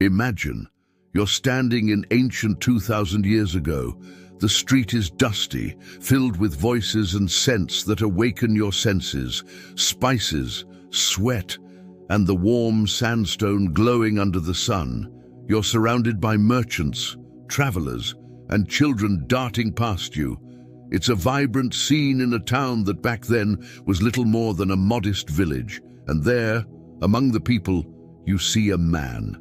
Imagine you're standing in ancient 2,000 years ago. The street is dusty, filled with voices and scents that awaken your senses, spices, sweat, and the warm sandstone glowing under the sun. You're surrounded by merchants, travelers, and children darting past you. It's a vibrant scene in a town that back then was little more than a modest village. And there, among the people, you see a man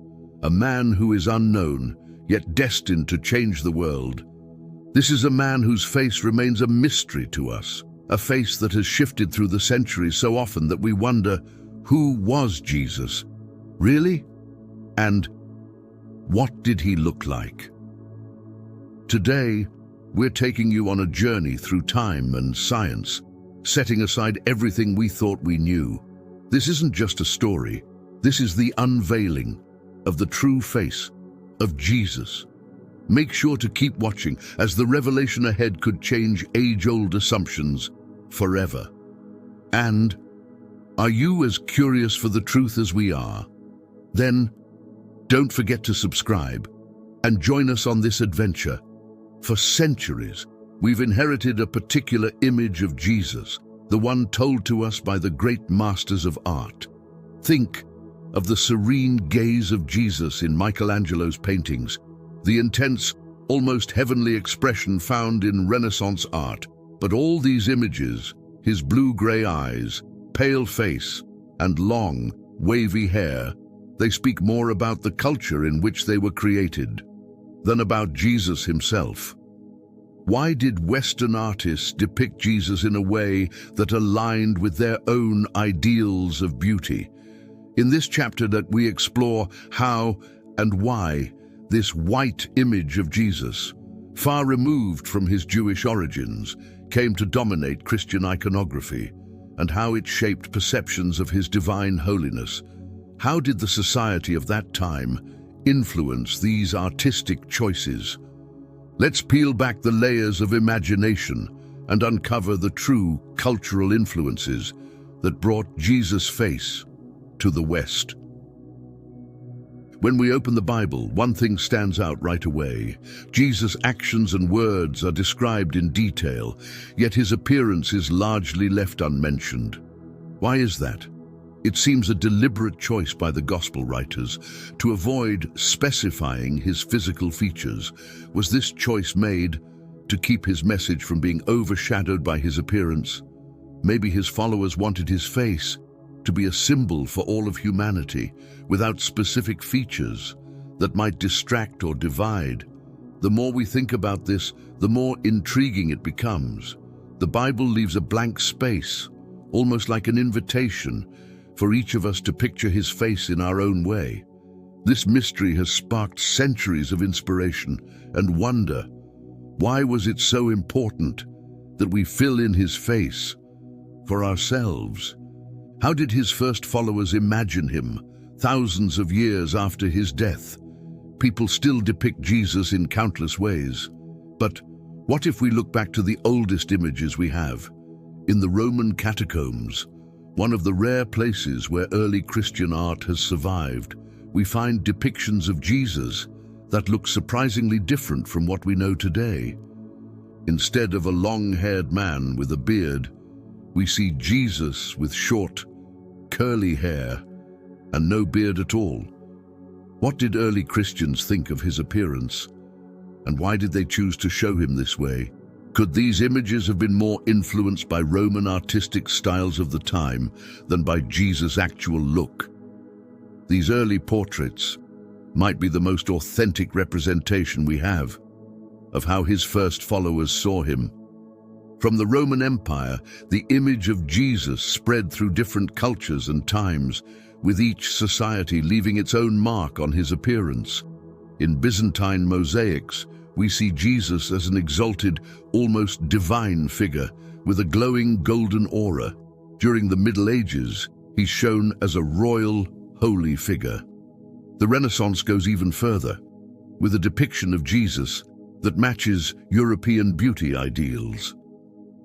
who is unknown, yet destined to change the world. This is a man whose face remains a mystery to us, a face that has shifted through the centuries so often that we wonder, who was Jesus? Really? And what did he look like? Today, we're taking you on a journey through time and science, setting aside everything we thought we knew. This isn't just a story. This is the unveiling of the true face of Jesus. Make sure to keep watching, as the revelation ahead could change age-old assumptions forever. And are you as curious for the truth as we are? Then don't forget to subscribe and join us on this adventure. For centuries, we've inherited a particular image of Jesus, the one told to us by the great masters of art. Think of the serene gaze of Jesus in Michelangelo's paintings, the intense, almost heavenly expression found in Renaissance art. But all these images, his blue-gray eyes, pale face, and long, wavy hair, they speak more about the culture in which they were created than about Jesus himself. Why did Western artists depict Jesus in a way that aligned with their own ideals of beauty? In this chapter that we explore how and why this white image of Jesus, far removed from his Jewish origins, came to dominate Christian iconography, and how it shaped perceptions of his divine holiness. How did the society of that time influence these artistic choices? Let's peel back the layers of imagination and uncover the true cultural influences that brought Jesus' face to the West. When we open the Bible, one thing stands out right away. Jesus' actions and words are described in detail, yet his appearance is largely left unmentioned. Why is that? It seems a deliberate choice by the gospel writers to avoid specifying his physical features. Was this choice made to keep his message from being overshadowed by his appearance? Maybe his followers wanted his face to be a symbol for all of humanity, without specific features that might distract or divide. The more we think about this, the more intriguing it becomes. The Bible leaves a blank space, almost like an invitation for each of us to picture his face in our own way. This mystery has sparked centuries of inspiration and wonder. Why was it so important that we fill in his face for ourselves? How did his first followers imagine him thousands of years after his death? People still depict Jesus in countless ways. But what if we look back to the oldest images we have? In the Roman catacombs, one of the rare places where early Christian art has survived, we find depictions of Jesus that look surprisingly different from what we know today. Instead of a long-haired man with a beard, we see Jesus with short, curly hair and no beard at all. What did early Christians think of his appearance? And why did they choose to show him this way? Could these images have been more influenced by Roman artistic styles of the time than by Jesus' actual look? These early portraits might be the most authentic representation we have of how his first followers saw him. From the Roman Empire, the image of Jesus spread through different cultures and times, with each society leaving its own mark on his appearance. In Byzantine mosaics, we see Jesus as an exalted, almost divine figure with a glowing golden aura. During the Middle Ages, he's shown as a royal, holy figure. The Renaissance goes even further, with a depiction of Jesus that matches European beauty ideals.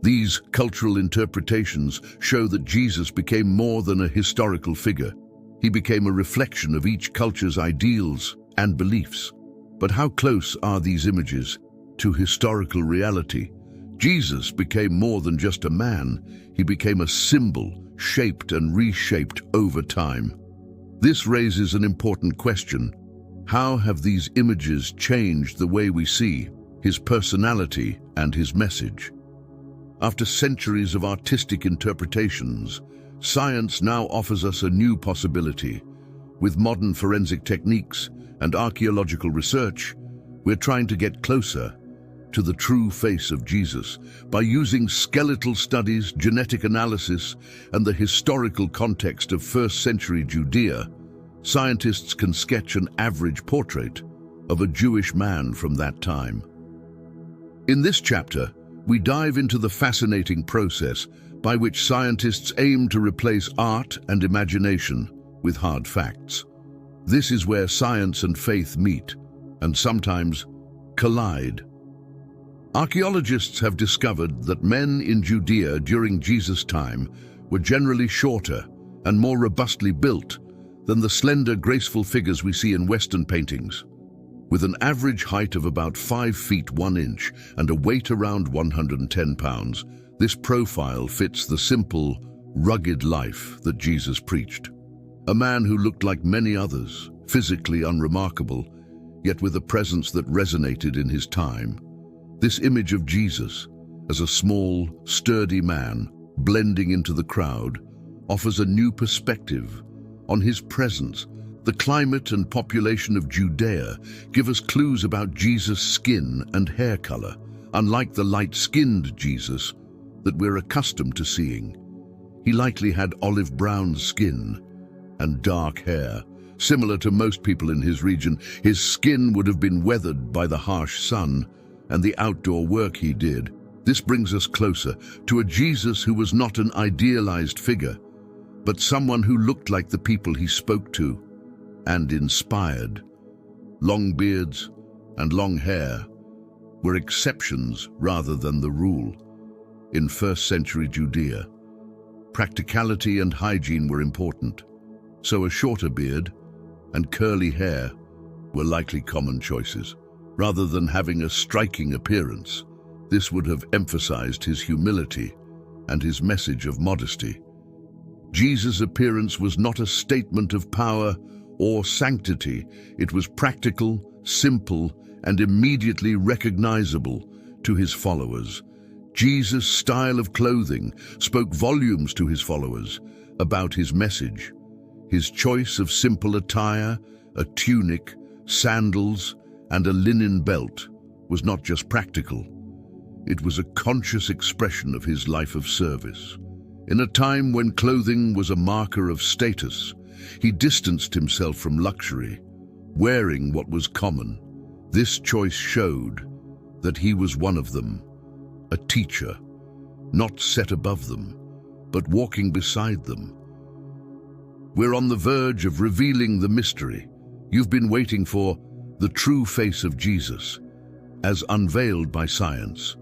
These cultural interpretations show that Jesus became more than a historical figure. He became a reflection of each culture's ideals and beliefs. But how close are these images to historical reality? Jesus became more than just a man. He became a symbol, shaped and reshaped over time. This raises an important question. How have these images changed the way we see his personality and his message? After centuries of artistic interpretations, science now offers us a new possibility. With modern forensic techniques and archaeological research, we're trying to get closer to the true face of Jesus. By using skeletal studies, genetic analysis, and the historical context of first-century Judea, scientists can sketch an average portrait of a Jewish man from that time. In this chapter, we dive into the fascinating process by which scientists aim to replace art and imagination with hard facts. This is where science and faith meet, and sometimes collide. Archaeologists have discovered that men in Judea during Jesus' time were generally shorter and more robustly built than the slender, graceful figures we see in Western paintings. With an average height of about 5 feet 1 inch and a weight around 110 pounds, this profile fits the simple, rugged life that Jesus preached. A man who looked like many others, physically unremarkable, yet with a presence that resonated in his time. This image of Jesus as a small, sturdy man blending into the crowd offers a new perspective on his presence. The climate and population of Judea give us clues about Jesus' skin and hair color, unlike the light-skinned Jesus that we're accustomed to seeing. He likely had olive-brown skin and dark hair. Similar to most people in his region, his skin would have been weathered by the harsh sun and the outdoor work he did. This brings us closer to a Jesus who was not an idealized figure, but someone who looked like the people he spoke to and inspired. Long beards and long hair were exceptions rather than the rule. In first-century Judea, practicality and hygiene were important, so a shorter beard and curly hair were likely common choices. Rather than having a striking appearance, this would have emphasized his humility and his message of modesty. Jesus' appearance was not a statement of power or sanctity. It was practical, simple, and immediately recognizable to his followers. Jesus' style of clothing spoke volumes to his followers about his message. His choice of simple attire, a tunic, sandals, and a linen belt was not just practical. It was a conscious expression of his life of service. In a time when clothing was a marker of status, he distanced himself from luxury, wearing what was common. This choice showed that he was one of them, a teacher, not set above them, but walking beside them. We're on the verge of revealing the mystery you've been waiting for, the true face of Jesus, as unveiled by science.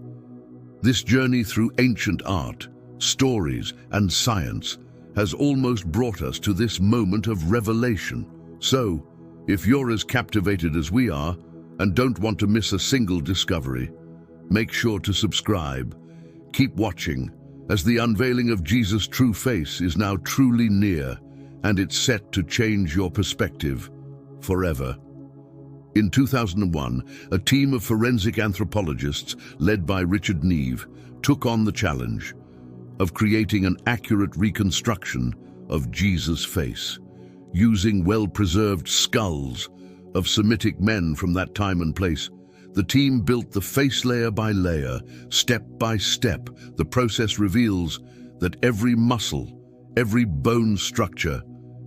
This journey through ancient art, stories, and science has almost brought us to this moment of revelation. So, if you're as captivated as we are and don't want to miss a single discovery, make sure to subscribe. Keep watching, as the unveiling of Jesus' true face is now truly near, and it's set to change your perspective forever. In 2001, a team of forensic anthropologists led by Richard Neve took on the challenge of creating an accurate reconstruction of Jesus' face. Using well-preserved skulls of Semitic men from that time and place, the team built the face layer by layer, step by step. The process reveals that every muscle, every bone structure,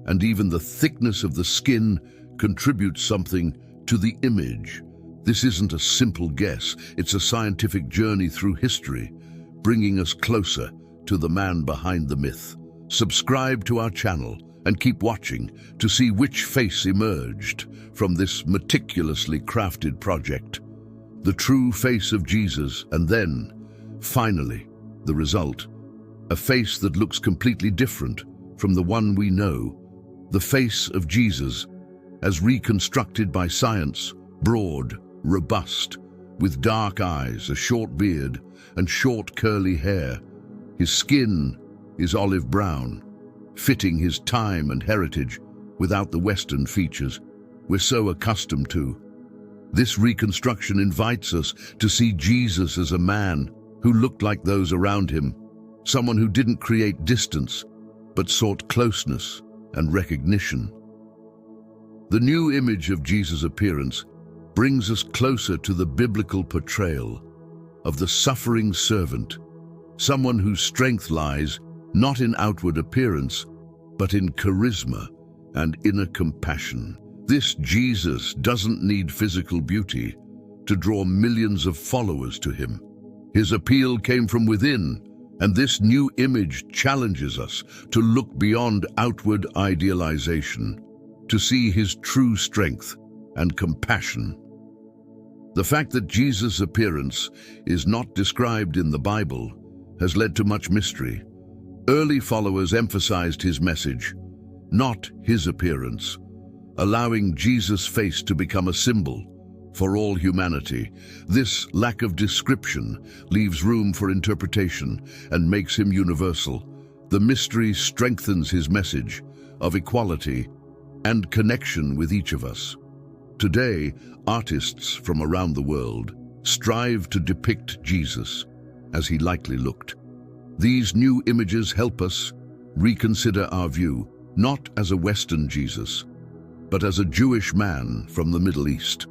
and even the thickness of the skin contributes something to the image. This isn't a simple guess, it's a scientific journey through history, bringing us closer to the man behind the myth. Subscribe to our channel and keep watching to see which face emerged from this meticulously crafted project. The true face of Jesus, and then, finally, the result. A face that looks completely different from the one we know. The face of Jesus as reconstructed by science, broad, robust, with dark eyes, a short beard, and short curly hair. His skin is olive brown, fitting his time and heritage without the Western features we're so accustomed to. This reconstruction invites us to see Jesus as a man who looked like those around him, someone who didn't create distance, but sought closeness and recognition. The new image of Jesus' appearance brings us closer to the biblical portrayal of the suffering servant, someone whose strength lies not in outward appearance, but in charisma and inner compassion. This Jesus doesn't need physical beauty to draw millions of followers to him. His appeal came from within, and this new image challenges us to look beyond outward idealization, to see his true strength and compassion. The fact that Jesus' appearance is not described in the Bible has led to much mystery. Early followers emphasized his message, not his appearance, allowing Jesus' face to become a symbol for all humanity. This lack of description leaves room for interpretation and makes him universal. The mystery strengthens his message of equality and connection with each of us. Today, artists from around the world strive to depict Jesus as he likely looked. These new images help us reconsider our view, not as a Western Jesus, but as a Jewish man from the Middle East.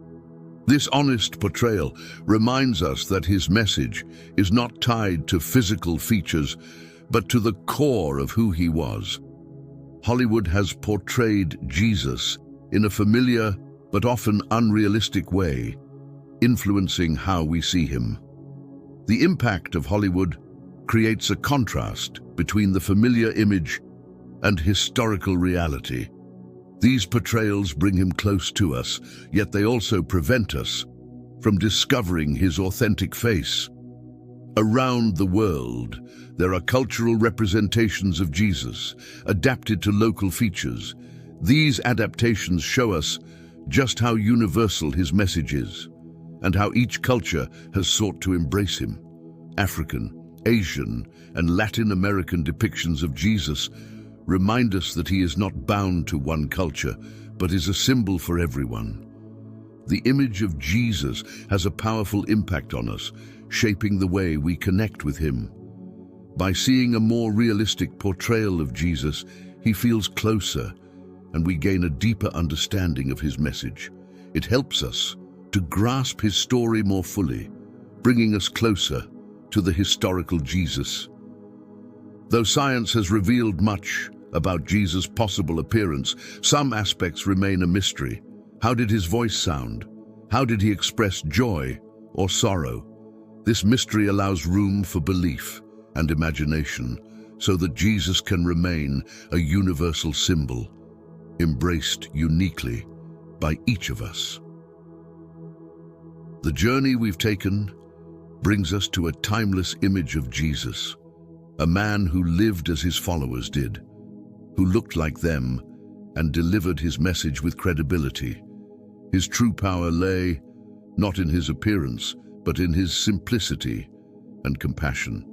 This honest portrayal reminds us that his message is not tied to physical features, but to the core of who he was. Hollywood has portrayed Jesus in a familiar but often unrealistic way, influencing how we see him. The impact of Hollywood creates a contrast between the familiar image and historical reality. These portrayals bring him close to us, yet they also prevent us from discovering his authentic face. Around the world, there are cultural representations of Jesus, adapted to local features. These adaptations show us just how universal his message is, and how each culture has sought to embrace him. African, Asian, and Latin American depictions of Jesus remind us that he is not bound to one culture, but is a symbol for everyone. The image of Jesus has a powerful impact on us, shaping the way we connect with him. By seeing a more realistic portrayal of Jesus, he feels closer, and we gain a deeper understanding of his message. It helps us to grasp his story more fully, bringing us closer to the historical Jesus. Though science has revealed much about Jesus' possible appearance, some aspects remain a mystery. How did his voice sound? How did he express joy or sorrow? This mystery allows room for belief and imagination, so that Jesus can remain a universal symbol, embraced uniquely by each of us. The journey we've taken brings us to a timeless image of Jesus, a man who lived as his followers did, who looked like them and delivered his message with credibility. His true power lay not in his appearance, but in his simplicity and compassion.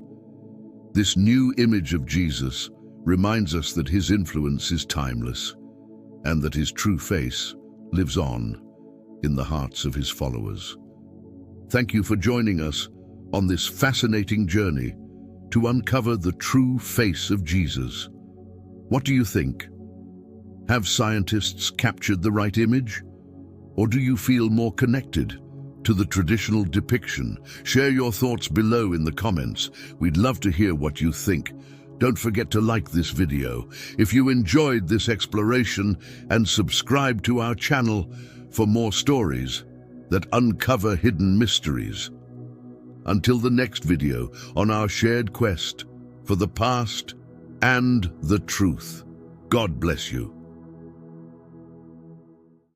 This new image of Jesus reminds us that his influence is timeless, and that his true face lives on in the hearts of his followers. Thank you for joining us on this fascinating journey to uncover the true face of Jesus. What do you think? Have scientists captured the right image? Or do you feel more connected to the traditional depiction? Share your thoughts below in the comments. We'd love to hear what you think. Don't forget to like this video if you enjoyed this exploration, and subscribe to our channel for more stories that uncover hidden mysteries. Until the next video on our shared quest for the past and the truth. God bless you.